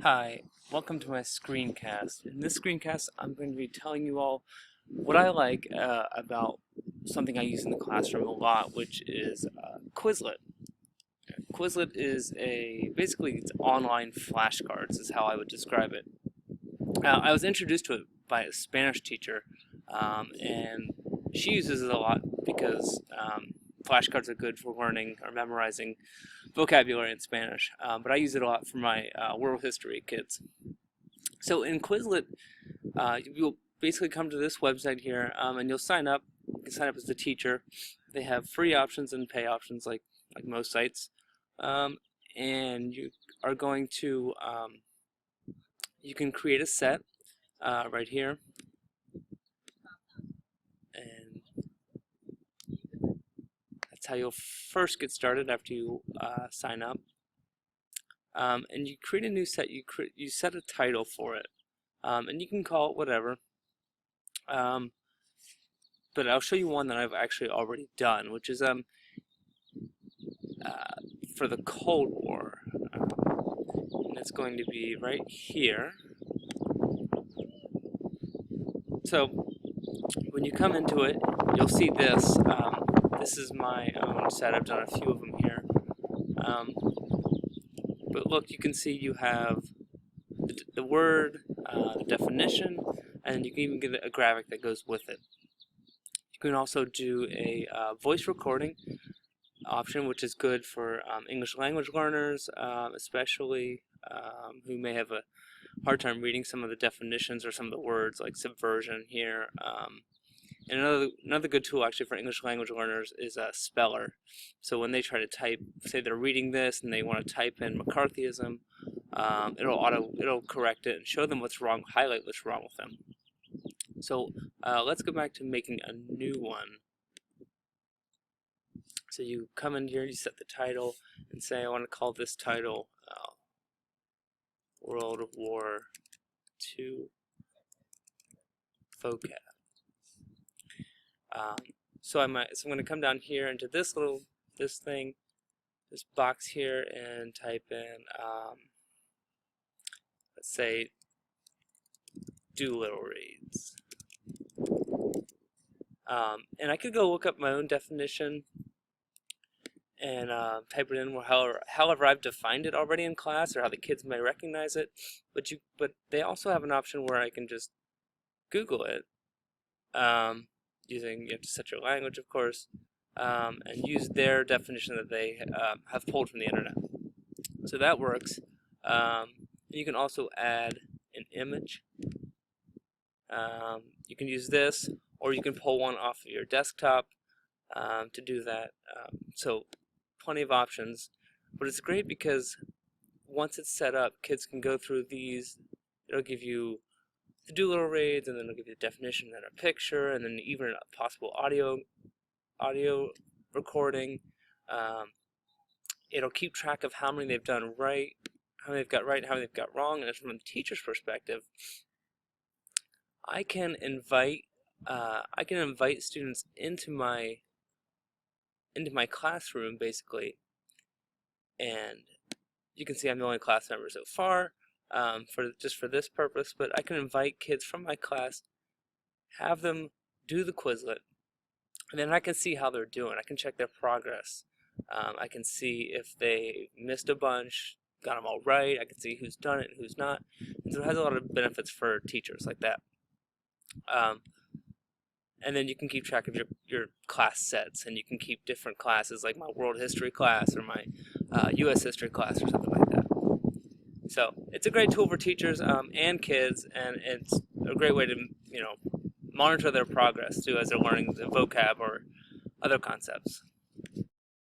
Hi, welcome to my screencast. In this screencast, I'm going to be telling you all what I like about something I use in the classroom a lot, which is Quizlet. Quizlet is basically it's online flashcards is how I would describe it. I was introduced to it by a Spanish teacher, and she uses it a lot because flashcards are good for learning or memorizing vocabulary in Spanish, but I use it a lot for my world history kids. So in Quizlet, you'll basically come to this website here, and you'll sign up. You can sign up as the teacher. They have free options and pay options, like most sites, and you are going to you can create a set right here, and that's how you'll first get started after you sign up. And you create a new set. You set a title for it, and you can call it whatever. But I'll show you one that I've actually already done, which is for the Cold War, and it's going to be right here. So when you come into it, you'll see this. This is my own set. I've done a few of them here. But look, you can see you have the word, the definition, and you can even get a graphic that goes with it. You can also do a voice recording option, which is good for English language learners, especially who may have a hard time reading some of the definitions or some of the words, like subversion here. And another good tool actually for English language learners is a speller. So when they try to type, say they're reading this and they want to type in McCarthyism, it'll correct it and show them what's wrong, highlight what's wrong with them. So let's go back to making a new one. So you come in here, you set the title, and say I want to call this title World War II vocab. So I'm going to come down here into this box here, and type in let's say Doolittle raids. And I could go look up my own definition and type it in however I've defined it already in class, or how the kids may recognize it. But they also have an option where I can just Google it, using, you have to set your language, of course, and use their definition that they have pulled from the internet. So that works. You can also add an image. You can use this, or you can pull one off of your desktop to do that. So plenty of options, but it's great because once it's set up, kids can go through these. It'll give you the Doolittle raids, and then it'll give you the definition, and then a picture, and then even a possible audio recording. It'll keep track of how many they've done right, how many they've got right, and how many they've got wrong. And from the teacher's perspective, I can invite students into my classroom, basically, and you can see I'm the only class member so far for this purpose. But I can invite kids from my class, have them do the Quizlet, and then I can see how they're doing. I can check their progress. I can see if they missed a bunch, got them all right. I can see who's done it and who's not. And so it has a lot of benefits for teachers like that. And then you can keep track of your class sets, and you can keep different classes, like my world history class or my U.S. history class or something like that. So it's a great tool for teachers and kids, and it's a great way to monitor their progress too as they're learning the vocab or other concepts.